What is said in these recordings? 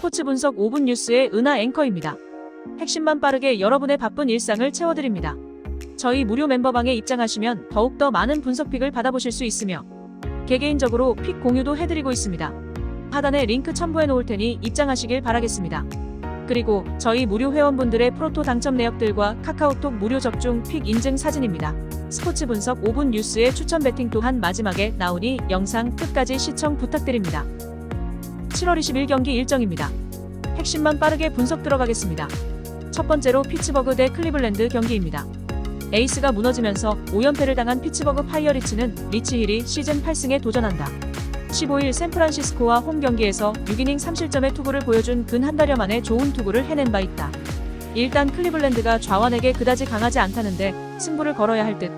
스포츠 분석 5분 뉴스의 은하 앵커입니다. 핵심만 빠르게 여러분의 바쁜 일상을 채워드립니다. 저희 무료 멤버방에 입장하시면 더욱더 많은 분석픽을 받아보실 수 있으며 개개인적으로 픽 공유도 해드리고 있습니다. 하단에 링크 첨부해 놓을 테니 입장하시길 바라겠습니다. 그리고 저희 무료 회원분들의 프로토 당첨 내역들과 카카오톡 무료 접종 픽 인증 사진입니다. 스포츠 분석 5분 뉴스의 추천 배팅 또한 마지막에 나오니 영상 끝까지 시청 부탁드립니다. 7월 20일 경기 일정입니다. 핵심만 빠르게 분석 들어가겠습니다. 첫 번째로 피츠버그 대 클리블랜드 경기입니다. 에이스가 무너지면서 5연패를 당한 피츠버그 파이어리츠는 리치 힐이 시즌 8승에 도전한다. 15일 샌프란시스코와 홈 경기에서 6이닝 3실점의 투구를 보여준 근 한 달여 만에 좋은 투구를 해낸 바 있다. 일단 클리블랜드가 좌완에게 그다지 강하지 않다는데 승부를 걸어야 할 듯.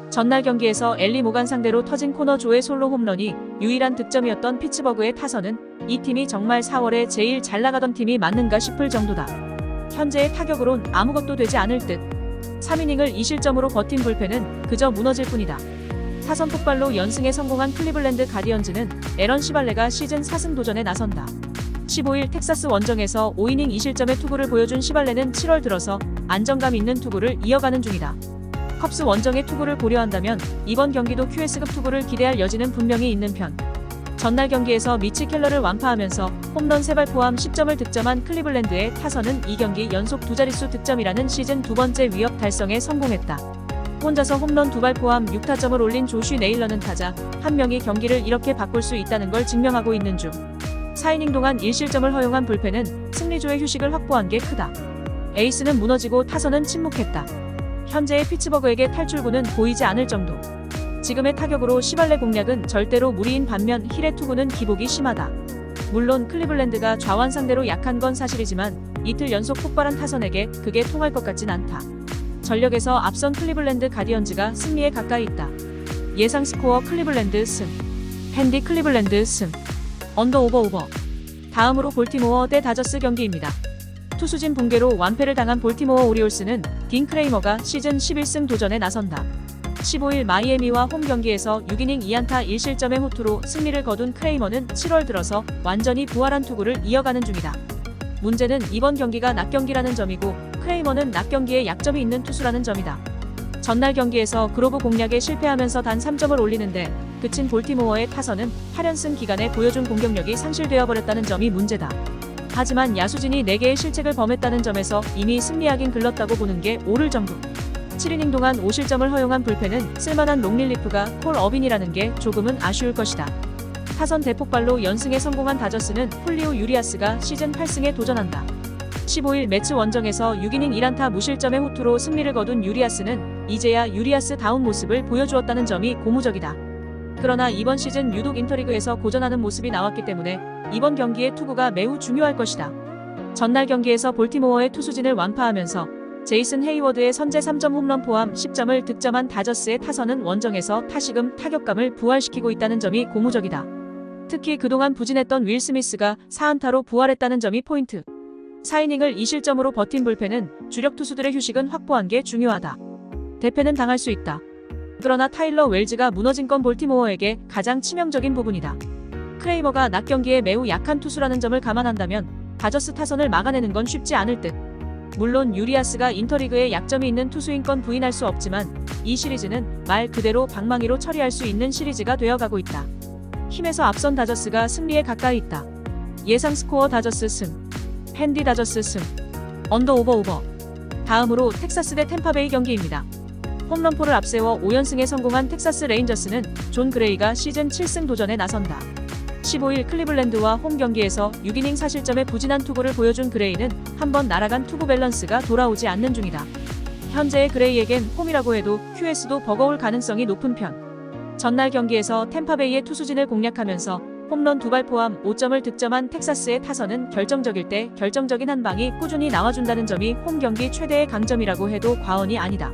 전날 경기에서 엘리 모간 상대로 터진 코너 조의 솔로 홈런이 유일한 득점이었던 피츠버그의 타선은 이 팀이 정말 4월에 제일 잘 나가던 팀이 맞는가 싶을 정도다. 현재의 타격으론 아무것도 되지 않을 듯. 3이닝을 2실점으로 버틴 불펜은 그저 무너질 뿐이다. 타선 폭발로 연승에 성공한 클리블랜드 가디언즈는 에런 시발레가 시즌 4승 도전에 나선다. 15일 텍사스 원정에서 5이닝 2실점의 투구를 보여준 시발레는 7월 들어서 안정감 있는 투구를 이어가는 중이다. 컵스 원정의 투구를 고려한다면 이번 경기도 QS급 투구를 기대할 여지는 분명히 있는 편. 전날 경기에서 미치 켈러를 완파하면서 홈런 3발 포함 10점을 득점한 클리블랜드의 타선은 이 경기 연속 두 자릿수 득점이라는 시즌 두 번째 위협 달성에 성공했다. 혼자서 홈런 2발 포함 6타점을 올린 조슈 네일러는 타자 한 명이 경기를 이렇게 바꿀 수 있다는 걸 증명하고 있는 중. 4이닝 동안 1실점을 허용한 불펜은 승리조의 휴식을 확보한 게 크다. 에이스는 무너지고 타선은 침묵했다. 현재의 피츠버그에게 탈출구는 보이지 않을 정도. 지금의 타격으로 시발레 공략은 절대로 무리인 반면 힐의 투구는 기복이 심하다. 물론 클리블랜드가 좌완 상대로 약한 건 사실이지만 이틀 연속 폭발한 타선에게 그게 통할 것 같진 않다. 전력에서 앞선 클리블랜드 가디언즈가 승리에 가까이 있다. 예상 스코어 클리블랜드 승. 핸디 클리블랜드 승. 언더 오버. 다음으로 볼티모어 대 다저스 경기입니다. 투수진 붕괴로 완패를 당한 볼티모어 오리올스는 딘 크레이머가 시즌 11승 도전에 나선다. 15일 마이애미와 홈 경기에서 6이닝 2안타 1실점의 호투로 승리를 거둔 크레이머는 7월 들어서 완전히 부활한 투구를 이어가는 중이다. 문제는 이번 경기가 낮 경기라는 점이고 크레이머는 낮 경기에 약점이 있는 투수라는 점이다. 전날 경기에서 그로브 공략에 실패하면서 단 3점을 올리는데 그친 볼티모어의 타선은 8연승 기간에 보여준 공격력이 상실되어 버렸다는 점이 문제다. 하지만 야수진이 4개의 실책을 범했다는 점에서 이미 승리하긴 글렀다고 보는 게 옳을 정도. 7이닝 동안 5실점을 허용한 불펜은 쓸만한 롱릴리프가 콜 어빈이라는 게 조금은 아쉬울 것이다. 타선 대폭발로 연승에 성공한 다저스는 훌리오 유리아스가 시즌 8승에 도전한다. 15일 매츠 원정에서 6이닝 1안타 무실점의 호투로 승리를 거둔 유리아스는 이제야 유리아스다운 모습을 보여주었다는 점이 고무적이다. 그러나 이번 시즌 유독 인터리그에서 고전하는 모습이 나왔기 때문에 이번 경기의 투구가 매우 중요할 것이다. 전날 경기에서 볼티모어의 투수진을 완파하면서 제이슨 헤이워드의 선제 3점 홈런 포함 10점을 득점한 다저스의 타선은 원정에서 다시금 타격감을 부활시키고 있다는 점이 고무적이다. 특히 그동안 부진했던 윌 스미스가 4안타로 부활했다는 점이 포인트. 4이닝을 2실점으로 버틴 불펜은 주력 투수들의 휴식은 확보한 게 중요하다. 대패는 당할 수 있다. 그러나 타일러 웰즈가 무너진 건 볼티모어에게 가장 치명적인 부분이다. 크레이머가 낮 경기에 매우 약한 투수라는 점을 감안한다면 다저스 타선을 막아내는 건 쉽지 않을 듯. 물론 유리아스가 인터리그에 약점이 있는 투수인 건 부인할 수 없지만 이 시리즈는 말 그대로 방망이로 처리할 수 있는 시리즈가 되어가고 있다. 힘에서 앞선 다저스가 승리에 가까이 있다. 예상 스코어 다저스 승. 핸디 다저스 승. 언더 오버. 다음으로 텍사스 대 템파베이 경기입니다. 홈런포를 앞세워 5연승에 성공한 텍사스 레인저스는 존 그레이가 시즌 7승 도전에 나선다. 15일 클리블랜드와 홈 경기에서 6이닝 4실점의 부진한 투구를 보여준 그레이는 한번 날아간 투구 밸런스가 돌아오지 않는 중이다. 현재의 그레이에겐 홈이라고 해도 QS도 버거울 가능성이 높은 편. 전날 경기에서 템파베이의 투수진을 공략하면서 홈런 2발 포함 5점을 득점한 텍사스의 타선은 결정적일 때 결정적인 한 방이 꾸준히 나와준다는 점이 홈 경기 최대의 강점이라고 해도 과언이 아니다.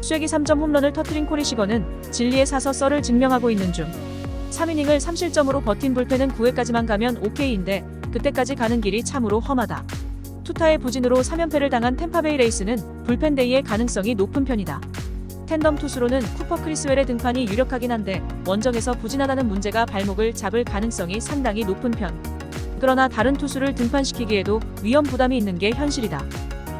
쐐기 3점 홈런을 터뜨린 코리 시거는 진리의 사서 썰을 증명하고 있는 중. 3이닝을 3실점으로 버틴 불펜은 9회까지만 가면 OK인데 그때까지 가는 길이 참으로 험하다. 투타의 부진으로 3연패를 당한 템파베이 레이스는 불펜데이의 가능성이 높은 편이다. 텐덤 투수로는 쿠퍼 크리스웰의 등판이 유력하긴 한데 원정에서 부진하다는 문제가 발목을 잡을 가능성이 상당히 높은 편. 그러나 다른 투수를 등판시키기에도 위험 부담이 있는 게 현실이다.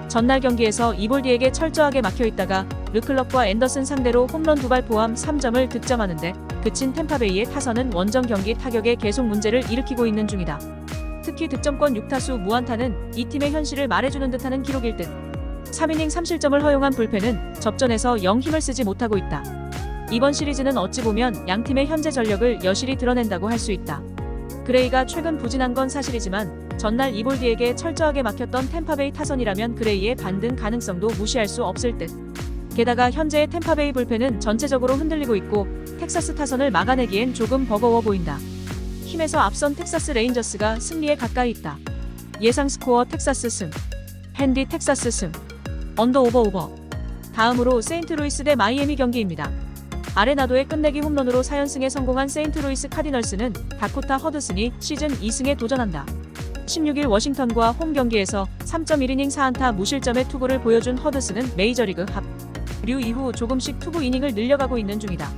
전날 경기에서 이볼디에게 철저하게 막혀있다가 르클럽과 앤더슨 상대로 홈런 2발 포함 3점을 득점하는데 그친 템파베이의 타선은 원정 경기 타격에 계속 문제를 일으키고 있는 중이다. 특히 득점권 6타수 무안타는 이 팀의 현실을 말해주는 듯하는 기록일 듯. 3이닝 3실점을 허용한 불펜은 접전에서 영 힘을 쓰지 못하고 있다. 이번 시리즈는 어찌 보면 양팀의 현재 전력을 여실히 드러낸다고 할 수 있다. 그레이가 최근 부진한 건 사실이지만 전날 이볼디에게 철저하게 막혔던 템파베이 타선이라면 그레이의 반등 가능성도 무시할 수 없을 듯. 게다가 현재의 템파베이 불펜은 전체적으로 흔들리고 있고 텍사스 타선을 막아내기엔 조금 버거워 보인다. 힘에서 앞선 텍사스 레인저스가 승리에 가까이 있다. 예상 스코어 텍사스 승. 핸디 텍사스 승. 언더 오버. 다음으로 세인트루이스 대 마이애미 경기입니다. 아레나도의 끝내기 홈런으로 4연승에 성공한 세인트루이스 카디널스는 다코타 허드슨이 시즌 2승에 도전한다. 16일 워싱턴과 홈 경기에서 3.1이닝 4안타 무실점의 투구를 보여준 허드슨은 메이저리그 합류 이후 조금씩 투구 이닝을 늘려가고 있는 중이다.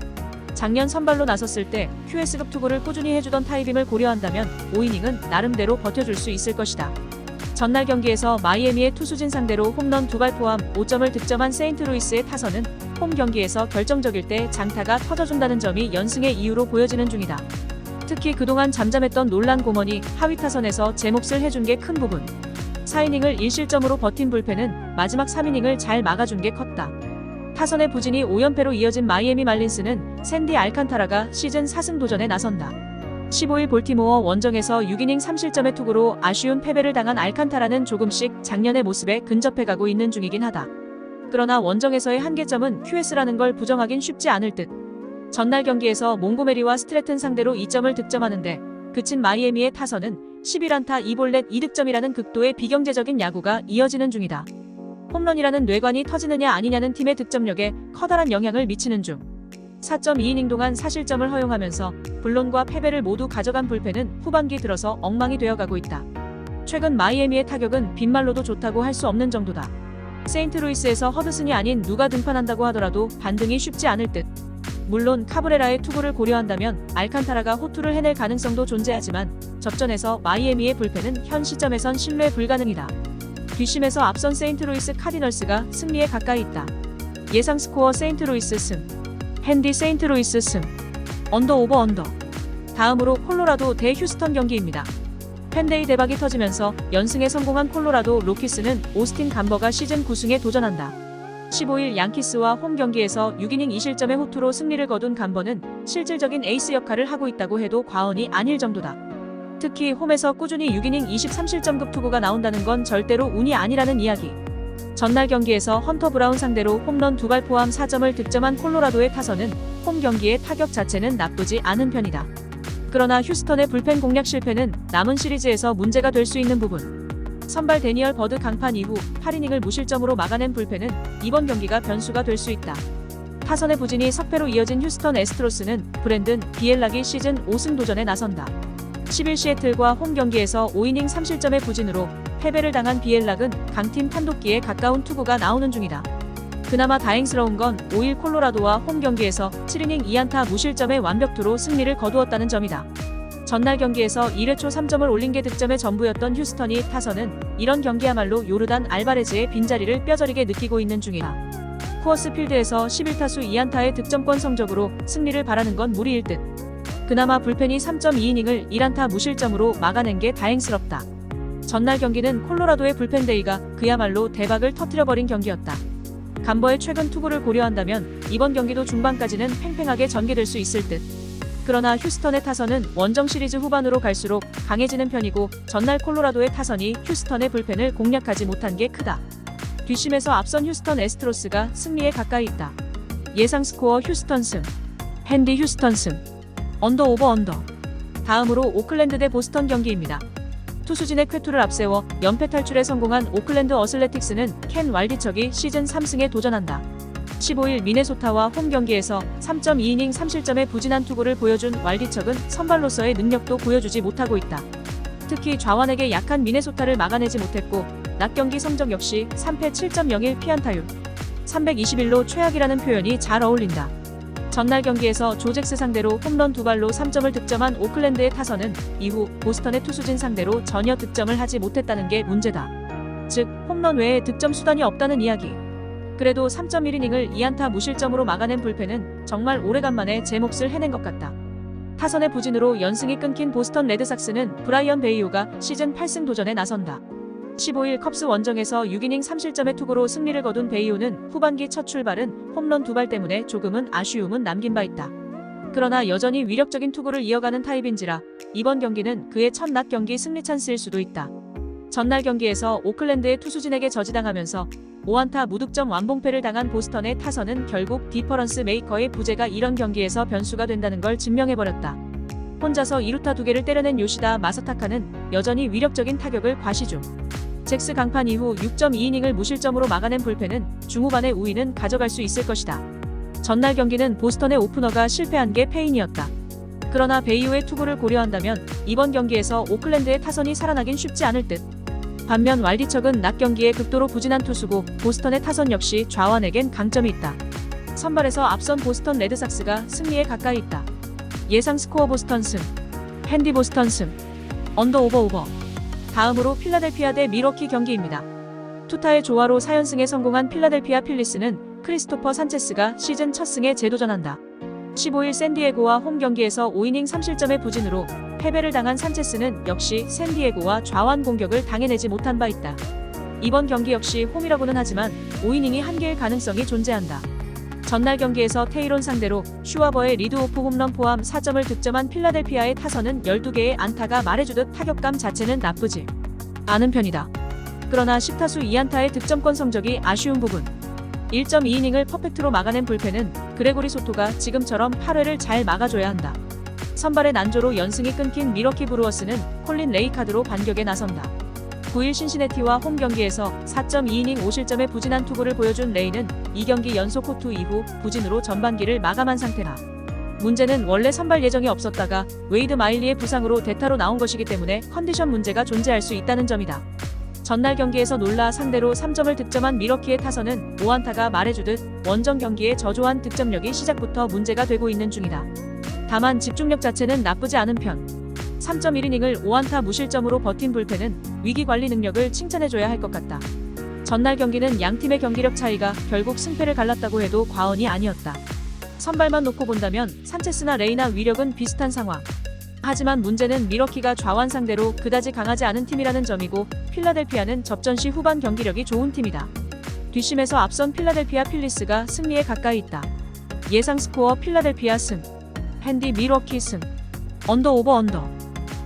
작년 선발로 나섰을 때 QS급 투구를 꾸준히 해주던 타입임을 고려한다면 5이닝은 나름대로 버텨줄 수 있을 것이다. 전날 경기에서 마이애미의 투수진 상대로 홈런 2발 포함 5점을 득점한 세인트루이스의 타선은 홈 경기에서 결정적일 때 장타가 터져준다는 점이 연승의 이유로 보여지는 중이다. 특히 그동안 잠잠했던 놀란 고먼이 하위 타선에서 제 몫을 해준 게 큰 부분. 4이닝을 1실점으로 버틴 불펜은 마지막 3이닝을 잘 막아준 게 컸다. 타선의 부진이 5연패로 이어진 마이애미 말린스는 샌디 알칸타라가 시즌 4승 도전에 나선다. 15일 볼티모어 원정에서 6이닝 3실점의 투구로 아쉬운 패배를 당한 알칸타라는 조금씩 작년의 모습에 근접해가고 있는 중이긴 하다. 그러나 원정에서의 한계점은 QS라는 걸 부정하긴 쉽지 않을 듯. 전날 경기에서 몽고메리와 스트래튼 상대로 2점을 득점하는데 그친 마이애미의 타선은 11안타 2볼넷 2득점이라는 극도의 비경제적인 야구가 이어지는 중이다. 홈런이라는 뇌관이 터지느냐 아니냐는 팀의 득점력에 커다란 영향을 미치는 중. 4.2이닝 동안 4실점을 허용하면서 본론과 패배를 모두 가져간 불펜은 후반기 들어서 엉망이 되어가고 있다. 최근 마이애미의 타격은 빈말로도 좋다고 할 수 없는 정도다. 세인트루이스에서 허드슨이 아닌 누가 등판한다고 하더라도 반등이 쉽지 않을 듯. 물론 카브레라의 투구를 고려한다면 알칸타라가 호투를 해낼 가능성도 존재하지만 접전에서 마이애미의 불펜은 현 시점에선 신뢰 불가능이다. 뒷심에서 앞선 세인트루이스 카디널스가 승리에 가까이 있다. 예상 스코어 세인트루이스 승. 핸디 세인트루이스 승. 언더 오버. 다음으로 콜로라도 대 휴스턴 경기입니다. 팬데이 대박이 터지면서 연승에 성공한 콜로라도 로키스는 오스틴 감버가 시즌 9승에 도전한다. 15일 양키스와 홈 경기에서 6이닝 2실점의 호투로 승리를 거둔 감버는 실질적인 에이스 역할을 하고 있다고 해도 과언이 아닐 정도다. 특히 홈에서 꾸준히 6이닝 23실점급 투구가 나온다는 건 절대로 운이 아니라는 이야기. 전날 경기에서 헌터 브라운 상대로 홈런 2발 포함 4점을 득점한 콜로라도의 타선은 홈 경기의 타격 자체는 나쁘지 않은 편이다. 그러나 휴스턴의 불펜 공략 실패는 남은 시리즈에서 문제가 될 수 있는 부분. 선발 데니얼 버드 강판 이후 8이닝을 무실점으로 막아낸 불펜은 이번 경기가 변수가 될 수 있다. 타선의 부진이 석패로 이어진 휴스턴 애스트로스는 브랜든 비엘락이 시즌 5승 도전에 나선다. 10일 시애틀과 홈 경기에서 5이닝 3실점의 부진으로 패배를 당한 비엘락은 강팀 판독기에 가까운 투구가 나오는 중이다. 그나마 다행스러운 건 5일 콜로라도와 홈 경기에서 7이닝 2안타 무실점의 완벽투로 승리를 거두었다는 점이다. 전날 경기에서 1회 초 3점을 올린 게 득점의 전부였던 휴스턴이 타선은 이런 경기야말로 요르단 알바레즈의 빈자리를 뼈저리게 느끼고 있는 중이다. 쿠어스 필드에서 11타수 2안타의 득점권 성적으로 승리를 바라는 건 무리일 듯. 그나마 불펜이 3.2이닝을 1안타 무실점으로 막아낸 게 다행스럽다. 전날 경기는 콜로라도의 불펜데이가 그야말로 대박을 터뜨려버린 경기였다. 감버의 최근 투구를 고려한다면 이번 경기도 중반까지는 팽팽하게 전개될 수 있을 듯. 그러나 휴스턴의 타선은 원정 시리즈 후반으로 갈수록 강해지는 편이고 전날 콜로라도의 타선이 휴스턴의 불펜을 공략하지 못한 게 크다. 뒷심에서 앞선 휴스턴 애스트로스가 승리에 가까이 있다. 예상 스코어 휴스턴 승. 핸디 휴스턴 승. 언더 오버. 다음으로 오클랜드 대 보스턴 경기입니다. 투수진의 쾌투를 앞세워 연패 탈출에 성공한 오클랜드 어슬레틱스는 켄 왈디척이 시즌 3승에 도전한다. 15일 미네소타와 홈 경기에서 3.2이닝 3실점의 부진한 투구를 보여준 왈디척은 선발로서의 능력도 보여주지 못하고 있다. 특히 좌완에게 약한 미네소타를 막아내지 못했고 낮 경기 성적 역시 3패 7.01 피안타율 321로 최악이라는 표현이 잘 어울린다. 전날 경기에서 조잭스 상대로 홈런 2발로 3점을 득점한 오클랜드의 타선은 이후 보스턴의 투수진 상대로 전혀 득점을 하지 못했다는 게 문제다. 즉 홈런 외에 득점 수단이 없다는 이야기. 그래도 3.1이닝을 2안타 무실점으로 막아낸 불펜은 정말 오래간만에 제 몫을 해낸 것 같다. 타선의 부진으로 연승이 끊긴 보스턴 레드삭스는 브라이언 베이오가 시즌 8승 도전에 나선다. 15일 컵스 원정에서 6이닝 3실점의 투구로 승리를 거둔 베이오는 후반기 첫 출발은 홈런 2발 때문에 조금은 아쉬움은 남긴 바 있다. 그러나 여전히 위력적인 투구를 이어가는 타입인지라 이번 경기는 그의 첫 낮 경기 승리 찬스일 수도 있다. 전날 경기에서 오클랜드의 투수진에게 저지당하면서 5안타 무득점 완봉패를 당한 보스턴의 타선은 결국 디퍼런스 메이커의 부재가 이런 경기에서 변수가 된다는 걸 증명해버렸다. 혼자서 2루타 2개를 때려낸 요시다 마사타카는 여전히 위력적인 타격을 과시 중. 잭스 강판 이후 6.2이닝을 무실점으로 막아낸 불펜은 중후반의 우위는 가져갈 수 있을 것이다. 전날 경기는 보스턴의 오프너가 실패한 게 패인이었다. 그러나 베이오의 투구를 고려한다면 이번 경기에서 오클랜드의 타선이 살아나긴 쉽지 않을 듯. 반면 왈디척은 낮 경기에 극도로 부진한 투수고 보스턴의 타선 역시 좌완에겐 강점이 있다. 선발에서 앞선 보스턴 레드삭스가 승리에 가까이 있다. 예상 스코어 보스턴 승, 핸디 보스턴 승, 언더 오버. 다음으로 필라델피아 대 미러키 경기입니다. 투타의 조화로 4연승에 성공한 필라델피아 필리스는 크리스토퍼 산체스가 시즌 첫 승에 재도전한다. 15일 샌디에고와 홈 경기에서 5이닝 3실점의 부진으로 패배를 당한 산체스는 역시 샌디에고와 좌완 공격을 당해내지 못한 바 있다. 이번 경기 역시 홈이라고는 하지만 5이닝이 한계일 가능성이 존재한다. 전날 경기에서 테이론 상대로 슈와버의 리드오프 홈런 포함 4점을 득점한 필라델피아의 타선은 12개의 안타가 말해주듯 타격감 자체는 나쁘지 않은 편이다. 그러나 10타수 2안타의 득점권 성적이 아쉬운 부분. 1.2이닝을 퍼펙트로 막아낸 불펜은 그레고리 소토가 지금처럼 8회를 잘 막아줘야 한다. 선발의 난조로 연승이 끊긴 미러키 브루어스는 콜린 레이카드로 반격에 나선다. 9일 신시내티와 홈 경기에서 4.2이닝 5실점의 부진한 투구를 보여준 레이는 2경기 연속 호투 이후 부진으로 전반기를 마감한 상태다. 문제는 원래 선발 예정이 없었다가 웨이드 마일리의 부상으로 대타로 나온 것이기 때문에 컨디션 문제가 존재할 수 있다는 점이다. 전날 경기에서 놀라 상대로 3점을 득점한 미러키의 타선은 5안타가 말해주듯 원정 경기의 저조한 득점력이 시작부터 문제가 되고 있는 중이다. 다만 집중력 자체는 나쁘지 않은 편. 3.1이닝을 5안타 무실점으로 버틴 불펜은 위기 관리 능력을 칭찬해줘야 할 것 같다. 전날 경기는 양팀의 경기력 차이가 결국 승패를 갈랐다고 해도 과언이 아니었다. 선발만 놓고 본다면 산체스나 레이나 위력은 비슷한 상황. 하지만 문제는 미러키가 좌완 상대로 그다지 강하지 않은 팀이라는 점이고 필라델피아는 접전 시 후반 경기력이 좋은 팀이다. 뒷심에서 앞선 필라델피아 필리스가 승리에 가까이 있다. 예상 스코어 필라델피아 승, 핸디 미러키 승, 언더 오버 언더.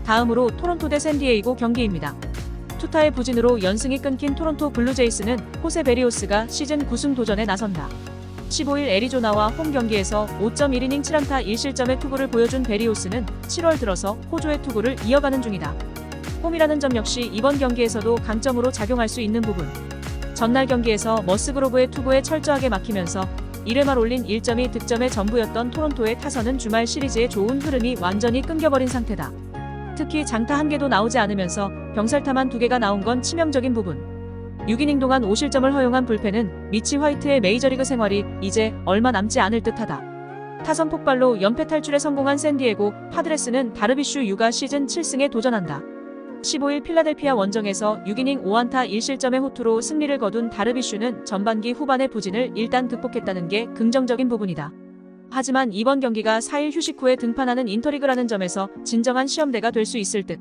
다음으로 토론토 대 샌디에이고 경기입니다. 투타의 부진으로 연승이 끊긴 토론토 블루제이스는 호세 베리오스가 시즌 9승 도전에 나선다. 15일 애리조나와 홈 경기에서 5.1이닝 7안타 1실점의 투구를 보여준 베리오스는 7월 들어서 호조의 투구를 이어가는 중이다. 홈이라는 점 역시 이번 경기에서도 강점으로 작용할 수 있는 부분. 전날 경기에서 머스그로브의 투구에 철저하게 막히면서 1회말 올린 1점이 득점의 전부였던 토론토의 타선은 주말 시리즈의 좋은 흐름이 완전히 끊겨버린 상태다. 특히 장타 1개도 나오지 않으면서 병살타만 2개가 나온 건 치명적인 부분. 6이닝 동안 5실점을 허용한 불펜은 미치 화이트의 메이저리그 생활이 이제 얼마 남지 않을 듯하다. 타선 폭발로 연패 탈출에 성공한 샌디에고 파드레스는 다르비슈 유가 시즌 7승에 도전한다. 15일 필라델피아 원정에서 6이닝 5안타 1실점의 호투로 승리를 거둔 다르비슈는 전반기 후반의 부진을 일단 극복했다는 게 긍정적인 부분이다. 하지만 이번 경기가 4일 휴식 후에 등판하는 인터리그라는 점에서 진정한 시험대가 될 수 있을 듯.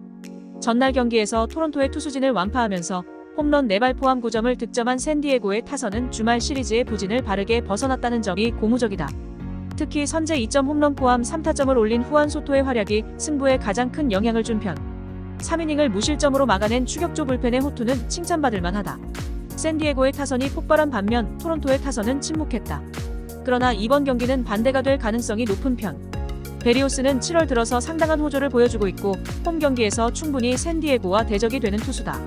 전날 경기에서 토론토의 투수진을 완파하면서 홈런 4발 포함 9점을 득점한 샌디에고의 타선은 주말 시리즈의 부진을 바르게 벗어났다는 점이 고무적이다. 특히 선제 2점 홈런 포함 3타점을 올린 후안 소토의 활약이 승부에 가장 큰 영향을 준 편. 3이닝을 무실점으로 막아낸 추격조 불펜의 호투는 칭찬받을 만하다. 샌디에고의 타선이 폭발한 반면 토론토의 타선은 침묵했다. 그러나 이번 경기는 반대가 될 가능성이 높은 편. 베리오스는 7월 들어서 상당한 호조를 보여주고 있고 홈 경기에서 충분히 샌디에고와 대적이 되는 투수다.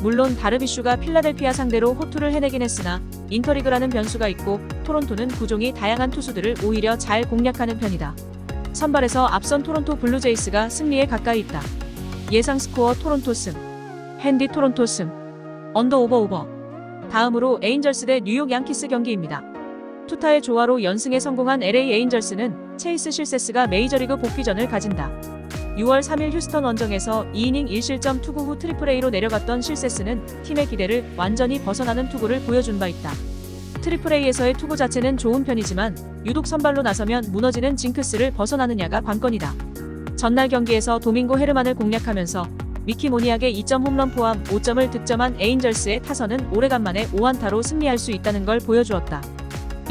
물론 다르비슈가 필라델피아 상대로 호투를 해내긴 했으나 인터리그라는 변수가 있고 토론토는 구종이 다양한 투수들을 오히려 잘 공략하는 편이다. 선발에서 앞선 토론토 블루제이스가 승리에 가까이 있다. 예상 스코어 토론토 승, 핸디 토론토 승, 언더 오버. 다음으로 에인절스 대 뉴욕 양키스 경기입니다. 투타의 조화로 연승에 성공한 LA 에인절스는 체이스 실세스가 메이저리그 복귀전을 가진다. 6월 3일 휴스턴 원정에서 2이닝 1실점 투구 후 트리플 A로 내려갔던 실세스는 팀의 기대를 완전히 벗어나는 투구를 보여준 바 있다. 트리플 A에서의 투구 자체는 좋은 편이지만 유독 선발로 나서면 무너지는 징크스를 벗어나느냐가 관건이다. 전날 경기에서 도밍고 헤르만을 공략하면서 미키 모니악의 2점 홈런 포함 5점을 득점한 에인절스의 타선은 오래간만에 5안타로 승리할 수 있다는 걸 보여주었다.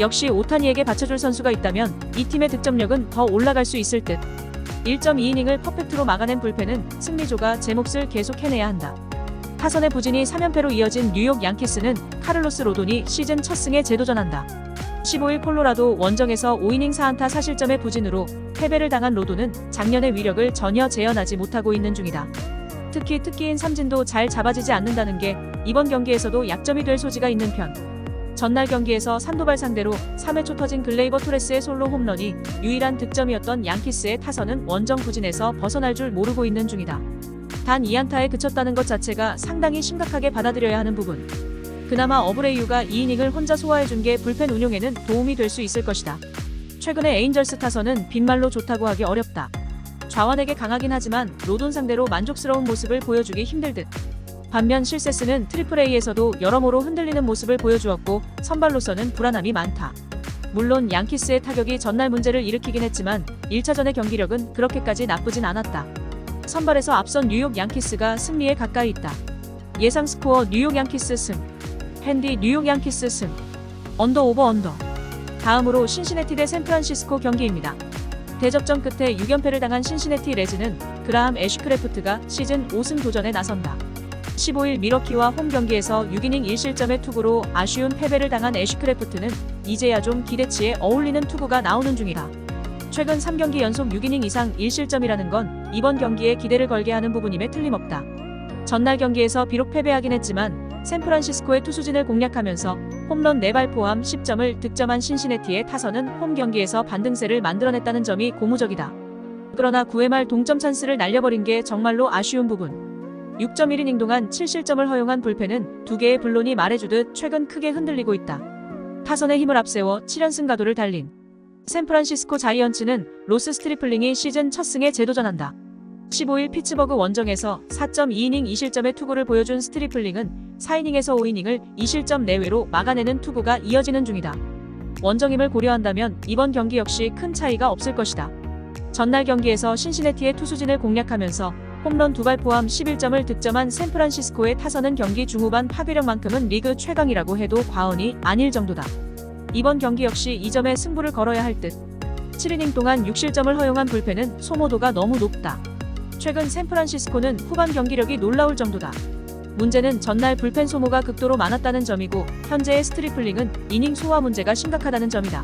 역시 오타니에게 받쳐줄 선수가 있다면 이 팀의 득점력은 더 올라갈 수 있을 듯. 1.2이닝을 퍼펙트로 막아낸 불펜은 승리조가 제 몫을 계속 해내야 한다. 타선의 부진이 3연패로 이어진 뉴욕 양키스는 카를로스 로돈이 시즌 첫 승에 재도전한다. 15일 콜로라도 원정에서 5이닝 4안타 4실점의 부진으로 패배를 당한 로돈은 작년의 위력을 전혀 재현하지 못하고 있는 중이다. 특히 특기인 삼진도 잘 잡아지지 않는다는 게 이번 경기에서도 약점이 될 소지가 있는 편. 전날 경기에서 산도발 상대로 3회 초 터진 글레이버 토레스의 솔로 홈런이 유일한 득점이었던 양키스의 타선은 원정 부진에서 벗어날 줄 모르고 있는 중이다. 단 2안타에 그쳤다는 것 자체가 상당히 심각하게 받아들여야 하는 부분. 그나마 어브레이유가 2이닝을 혼자 소화해준 게 불펜 운용에는 도움이 될 수 있을 것이다. 최근에 에인절스 타선은 빈말로 좋다고 하기 어렵다. 좌완에게 강하긴 하지만 로돈 상대로 만족스러운 모습을 보여주기 힘들 듯. 반면 실세스는 트리플 A에서도 여러모로 흔들리는 모습을 보여주었고 선발로서는 불안함이 많다. 물론 양키스의 타격이 전날 문제를 일으키긴 했지만 1차전의 경기력은 그렇게까지 나쁘진 않았다. 선발에서 앞선 뉴욕 양키스가 승리에 가까이 있다. 예상 스코어 뉴욕 양키스 승. 핸디 뉴욕 양키스 승. 언더 오버 언더. 다음으로 신시내티 대 샌프란시스코 경기입니다. 대접전 끝에 6연패를 당한 신시내티 레즈는 그라함 애쉬크래프트가 시즌 5승 도전에 나선다. 15일 미러키와 홈 경기에서 6이닝 1실점의 투구로 아쉬운 패배를 당한 애쉬크래프트는 이제야 좀 기대치에 어울리는 투구가 나오는 중이다. 최근 3경기 연속 6이닝 이상 1실점이라는 건 이번 경기에 기대를 걸게 하는 부분임에 틀림없다. 전날 경기에서 비록 패배하긴 했지만 샌프란시스코의 투수진을 공략하면서 홈런 4발 포함 10점을 득점한 신시내티의 타선은 홈 경기에서 반등세를 만들어냈다는 점이 고무적이다. 그러나 9회 말 동점 찬스를 날려버린 게 정말로 아쉬운 부분. 6.1이닝 동안 7실점을 허용한 불펜은 2개의 블론이 말해주듯 최근 크게 흔들리고 있다. 타선의 힘을 앞세워 7연승 가도를 달린 샌프란시스코 자이언츠는 로스 스트리플링이 시즌 첫 승에 재도전한다. 15일 피츠버그 원정에서 4.2이닝 2실점의 투구를 보여준 스트리플링은 4이닝에서 5이닝을 2실점 내외로 막아내는 투구가 이어지는 중이다. 원정임을 고려한다면 이번 경기 역시 큰 차이가 없을 것이다. 전날 경기에서 신시내티의 투수진을 공략하면서 홈런 2발 포함 11점을 득점한 샌프란시스코의 타선은 경기 중후반 파괴력만큼은 리그 최강이라고 해도 과언이 아닐 정도다. 이번 경기 역시 2점의 승부를 걸어야 할 듯. 7이닝 동안 6실점을 허용한 불펜은 소모도가 너무 높다. 최근 샌프란시스코는 후반 경기력이 놀라울 정도다. 문제는 전날 불펜 소모가 극도로 많았다는 점이고 현재의 스트리플링은 이닝 소화 문제가 심각하다는 점이다.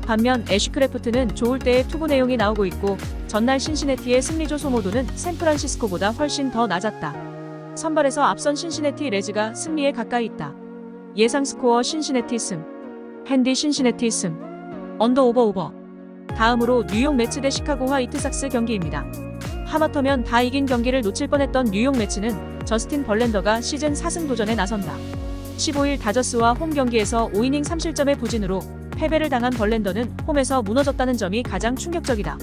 반면 애쉬크래프트는 좋을 때의 투구 내용이 나오고 있고 전날 신시내티의 승리조 소모도는 샌프란시스코보다 훨씬 더 낮았다. 선발에서 앞선 신시내티 레즈가 승리에 가까이 있다. 예상 스코어 신시내티 승. 핸디 신시내티 승. 언더 오버 오버. 다음으로 뉴욕 매츠 대 시카고 화이트삭스 경기입니다. 하마터면 다 이긴 경기를 놓칠 뻔했던 뉴욕 매츠는 저스틴 벌랜더가 시즌 4승 도전에 나선다. 15일 다저스와 홈 경기에서 5이닝 3실점의 부진으로 패배를 당한 벌랜더는 홈에서 무너졌다는 점이 가장 충격적이다.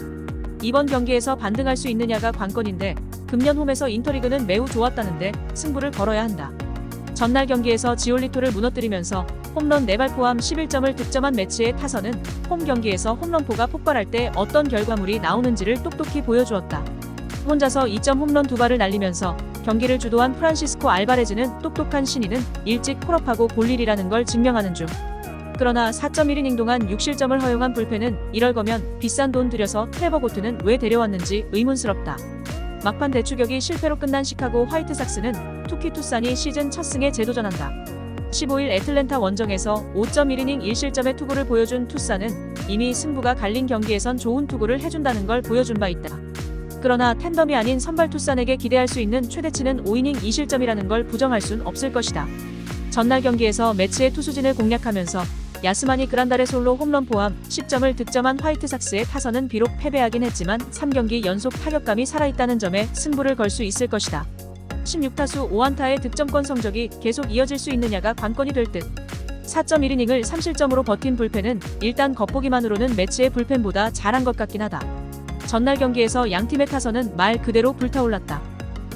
이번 경기에서 반등할 수 있느냐가 관건인데 금년 홈에서 인터리그는 매우 좋았다는데 승부를 걸어야 한다. 전날 경기에서 지올리토를 무너뜨리면서 홈런 4발 포함 11점을 득점한 매치의 타선은 홈 경기에서 홈런포가 폭발할 때 어떤 결과물이 나오는지를 똑똑히 보여주었다. 혼자서 2점 홈런 2발을 날리면서 경기를 주도한 프란시스코 알바레즈는 똑똑한 신인은 일찍 콜업하고 볼 일이라는 걸 증명하는 중. 그러나 4.1이닝 동안 6실점을 허용한 불펜은 이럴 거면 비싼 돈 들여서 트레버 고트는 왜 데려왔는지 의문스럽다. 막판 대추격이 실패로 끝난 시카고 화이트삭스는 투키 투산이 시즌 첫 승에 재도전한다. 15일 애틀랜타 원정에서 5.1이닝 1실점의 투구를 보여준 투산은 이미 승부가 갈린 경기에선 좋은 투구를 해준다는 걸 보여준 바 있다. 그러나 텐덤이 아닌 선발 투산에게 기대할 수 있는 최대치는 5이닝 2실점이라는 걸 부정할 순 없을 것이다. 전날 경기에서 매치의 투수진을 공략하면서 야스마니 그란달의 솔로 홈런 포함 10점을 득점한 화이트삭스의 타선은 비록 패배하긴 했지만 3경기 연속 타격감이 살아있다는 점에 승부를 걸 수 있을 것이다. 16타수 5안타의 득점권 성적이 계속 이어질 수 있느냐가 관건이 될 듯. 4.1이닝을 3실점으로 버틴 불펜은 일단 겉보기만으로는 매치의 불펜보다 잘한 것 같긴 하다. 전날 경기에서 양팀의 타선은 말 그대로 불타올랐다.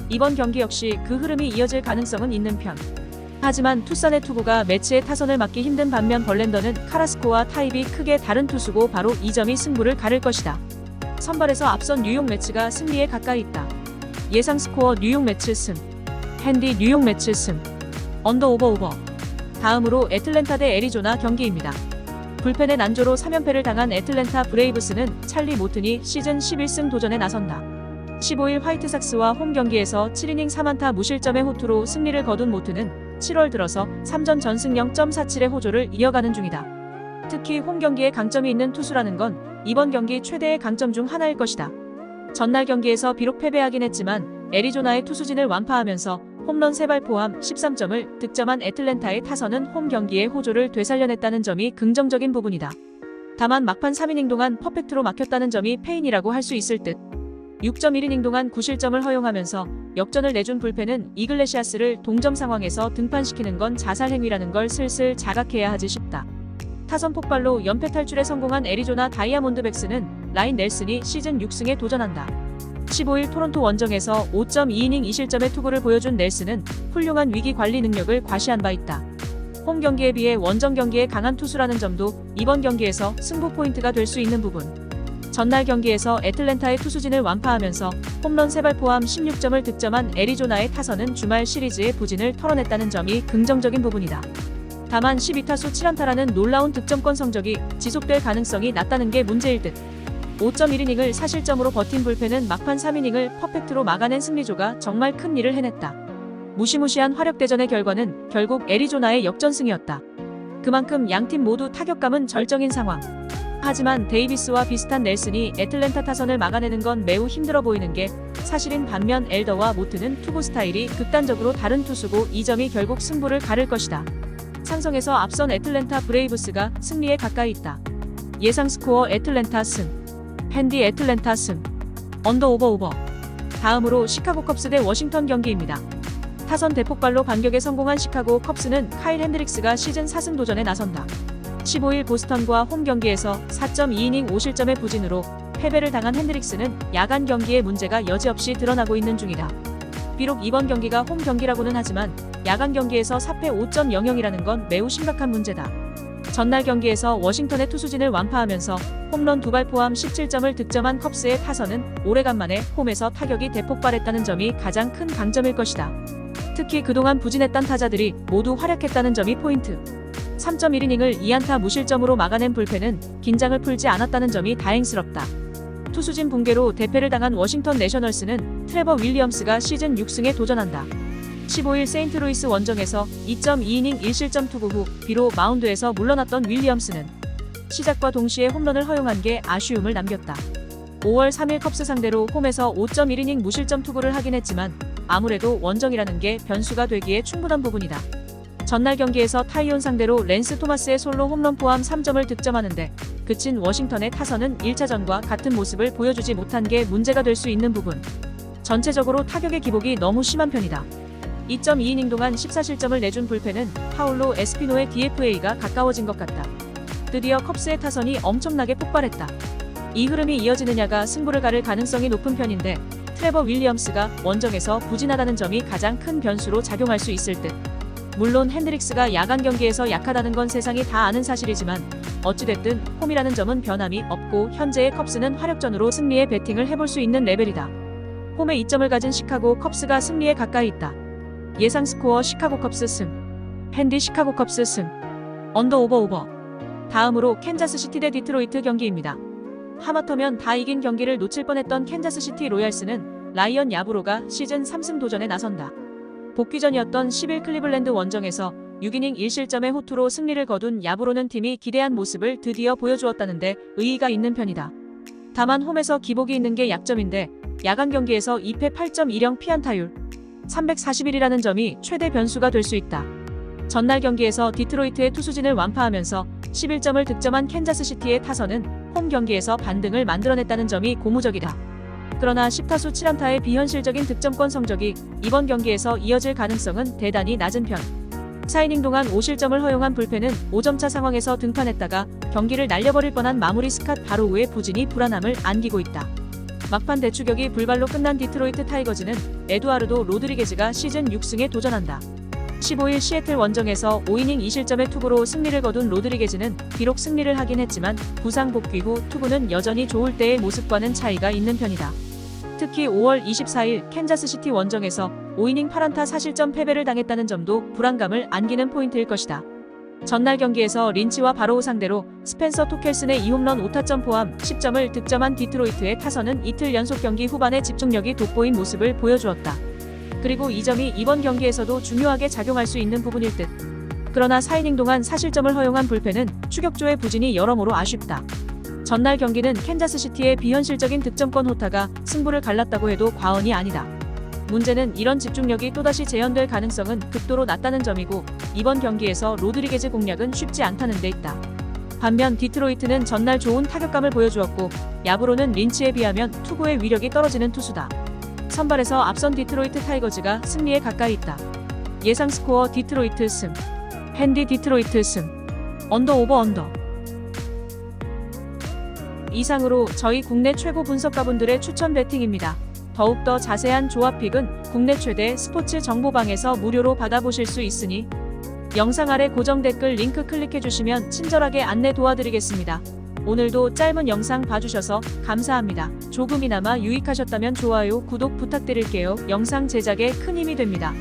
이번 경기 역시 그 흐름이 이어질 가능성은 있는 편. 하지만 투싼의 투구가 매치의 타선을 막기 힘든 반면 벌랜더는 카라스코와 타입이 크게 다른 투수고 바로 이 점이 승부를 가를 것이다. 선발에서 앞선 뉴욕 매츠가 승리에 가까이 있다. 예상 스코어 뉴욕 매츠 승. 핸디 뉴욕 매츠 승. 언더 오버. 다음으로 애틀랜타 대 애리조나 경기입니다. 불펜의 난조로 3연패를 당한 애틀랜타 브레이브스는 찰리 모튼이 시즌 11승 도전에 나선다. 15일 화이트삭스와 홈 경기에서 7이닝 4안타 무실점의 호투로 승리를 거둔 모튼은 7월 들어서 3전 전승 0.47의 호조를 이어가는 중이다. 특히 홈 경기에 강점이 있는 투수라는 건 이번 경기 최대의 강점 중 하나일 것이다. 전날 경기에서 비록 패배하긴 했지만 애리조나의 투수진을 완파하면서 홈런 3발 포함 13점을 득점한 애틀랜타의 타선은 홈 경기의 호조를 되살려냈다는 점이 긍정적인 부분이다. 다만 막판 3이닝 동안 퍼펙트로 막혔다는 점이 패인이라고 할 수 있을 듯. 6.1이닝 동안 9실점을 허용하면서 역전을 내준 불펜은 이글레시아스를 동점 상황에서 등판시키는 건 자살 행위라는 걸 슬슬 자각해야 하지 싶다. 타선 폭발로 연패 탈출에 성공한 애리조나 다이아몬드백스는 라인 넬슨이 시즌 6승에 도전한다. 15일 토론토 원정에서 5.2이닝 2실점의 투구를 보여준 넬슨은 훌륭한 위기 관리 능력을 과시한 바 있다. 홈 경기에 비해 원정 경기에 강한 투수라는 점도 이번 경기에서 승부 포인트가 될 수 있는 부분. 전날 경기에서 애틀랜타의 투수진을 완파하면서 홈런 3발 포함 16점을 득점한 애리조나의 타선은 주말 시리즈의 부진을 털어냈다는 점이 긍정적인 부분이다. 다만 12타수 7안타라는 놀라운 득점권 성적이 지속될 가능성이 낮다는 게 문제일 듯. 5.1이닝을 4실점으로 버틴 불펜은 막판 3이닝을 퍼펙트로 막아낸 승리조가 정말 큰 일을 해냈다. 무시무시한 화력대전의 결과는 결국 애리조나의 역전승이었다. 그만큼 양팀 모두 타격감은 절정인 상황. 하지만 데이비스와 비슷한 넬슨이 애틀랜타 타선을 막아내는 건 매우 힘들어 보이는 게 사실인 반면 엘더와 모트는 투구 스타일이 극단적으로 다른 투수고 이 점이 결국 승부를 가를 것이다. 상성에서 앞선 애틀랜타 브레이브스가 승리에 가까이 있다. 예상 스코어 애틀랜타 승. 핸디 애틀랜타 승. 언더 오버. 다음으로 시카고 컵스 대 워싱턴 경기입니다. 타선 대폭발로 반격에 성공한 시카고 컵스는 카일 핸드릭스가 시즌 4승 도전에 나선다. 15일 보스턴과 홈 경기에서 4.2이닝 5실점의 부진으로 패배를 당한 핸드릭스는 야간 경기의 문제가 여지없이 드러나고 있는 중이다. 비록 이번 경기가 홈 경기라고는 하지만 야간 경기에서 4패 5.00이라는 건 매우 심각한 문제다. 전날 경기에서 워싱턴의 투수진을 완파하면서 홈런 2발 포함 17점을 득점한 컵스의 타선은 오래간만에 홈에서 타격이 대폭발했다는 점이 가장 큰 강점일 것이다. 특히 그동안 부진했던 타자들이 모두 활약했다는 점이 포인트. 3.1이닝을 2안타 무실점으로 막아낸 불펜은 긴장을 풀지 않았다는 점이 다행스럽다. 투수진 붕괴로 대패를 당한 워싱턴 내셔널스는 트레버 윌리엄스가 시즌 6승에 도전한다. 15일 세인트루이스 원정에서 2.2이닝 1실점 투구 후 비로 마운드에서 물러났던 윌리엄스는 시작과 동시에 홈런을 허용한 게 아쉬움을 남겼다. 5월 3일 컵스 상대로 홈에서 5.1이닝 무실점 투구를 하긴 했지만 아무래도 원정이라는 게 변수가 되기에 충분한 부분이다. 전날 경기에서 타이온 상대로 랜스 토마스의 솔로 홈런 포함 3점을 득점하는데 그친 워싱턴의 타선은 1차전과 같은 모습을 보여주지 못한 게 문제가 될 수 있는 부분. 전체적으로 타격의 기복이 너무 심한 편이다. 2.2이닝 동안 14실점을 내준 불펜은 파울로 에스피노의 DFA가 가까워진 것 같다. 드디어 컵스의 타선이 엄청나게 폭발했다. 이 흐름이 이어지느냐가 승부를 가를 가능성이 높은 편인데 트레버 윌리엄스가 원정에서 부진하다는 점이 가장 큰 변수로 작용할 수 있을 듯. 물론 핸드릭스가 야간 경기에서 약하다는 건 세상이 다 아는 사실이지만 어찌됐든 홈이라는 점은 변함이 없고 현재의 컵스는 화력전으로 승리에 배팅을 해볼 수 있는 레벨이다. 홈에 이점을 가진 시카고 컵스가 승리에 가까이 있다. 예상 스코어 시카고 컵스 승. 핸디 시카고 컵스 승. 언더 오버. 다음으로 캔자스시티 대 디트로이트 경기입니다. 하마터면 다 이긴 경기를 놓칠 뻔했던 캔자스시티 로얄스는 라이언 야브로가 시즌 3승 도전에 나선다. 복귀전이었던 10일 클리블랜드 원정에서 6이닝 1실점의 호투로 승리를 거둔 야브로는 팀이 기대한 모습을 드디어 보여주었다는데 의의가 있는 편이다. 다만 홈에서 기복이 있는 게 약점인데 야간 경기에서 2패 8.10 피안타율 341이라는 점이 최대 변수가 될 수 있다. 전날 경기에서 디트로이트의 투수진을 완파하면서 11점을 득점한 캔자스시티의 타선은 홈 경기에서 반등을 만들어냈다는 점이 고무적이다. 그러나 10타수 7안타의 비현실적인 득점권 성적이 이번 경기에서 이어질 가능성은 대단히 낮은 편. 4이닝 동안 5실점을 허용한 불펜은 5점차 상황에서 등판했다가 경기를 날려버릴 뻔한 마무리 스캇 바로우의 부진이 불안함을 안기고 있다. 막판 대추격이 불발로 끝난 디트로이트 타이거즈는 에두아르도 로드리게즈가 시즌 6승에 도전한다. 15일 시애틀 원정에서 5이닝 2실점의 투구로 승리를 거둔 로드리게즈는 비록 승리를 하긴 했지만 부상 복귀 후 투구는 여전히 좋을 때의 모습과는 차이가 있는 편이다. 특히 5월 24일 캔자스시티 원정에서 5이닝 8안타 4실점 패배를 당했다는 점도 불안감을 안기는 포인트일 것이다. 전날 경기에서 린치와 바로우 상대로 스펜서 토켈슨의 2홈런 5타점 포함 10점을 득점한 디트로이트의 타선은 이틀 연속 경기 후반에 집중력이 돋보인 모습을 보여주었다. 그리고 이 점이 이번 경기에서도 중요하게 작용할 수 있는 부분일 듯. 그러나 4이닝 동안 4실점을 허용한 불펜은 추격조의 부진이 여러모로 아쉽다. 전날 경기는 캔자스시티의 비현실적인 득점권 호타가 승부를 갈랐다고 해도 과언이 아니다. 문제는 이런 집중력이 또다시 재현될 가능성은 극도로 낮다는 점이고 이번 경기에서 로드리게즈 공략은 쉽지 않다는 데 있다. 반면 디트로이트는 전날 좋은 타격감을 보여주었고 야구로는 린치에 비하면 투구의 위력이 떨어지는 투수다. 선발에서 앞선 디트로이트 타이거즈가 승리에 가까이 있다. 예상 스코어 디트로이트 승. 핸디 디트로이트 승. 언더 오버 언더. 이상으로 저희 국내 최고 분석가분들의 추천 배팅입니다. 더욱더 자세한 조합픽은 국내 최대 스포츠 정보방에서 무료로 받아보실 수 있으니 영상 아래 고정 댓글 링크 클릭해주시면 친절하게 안내 도와드리겠습니다. 오늘도 짧은 영상 봐주셔서 감사합니다. 조금이나마 유익하셨다면 좋아요, 구독 부탁드릴게요. 영상 제작에 큰 힘이 됩니다.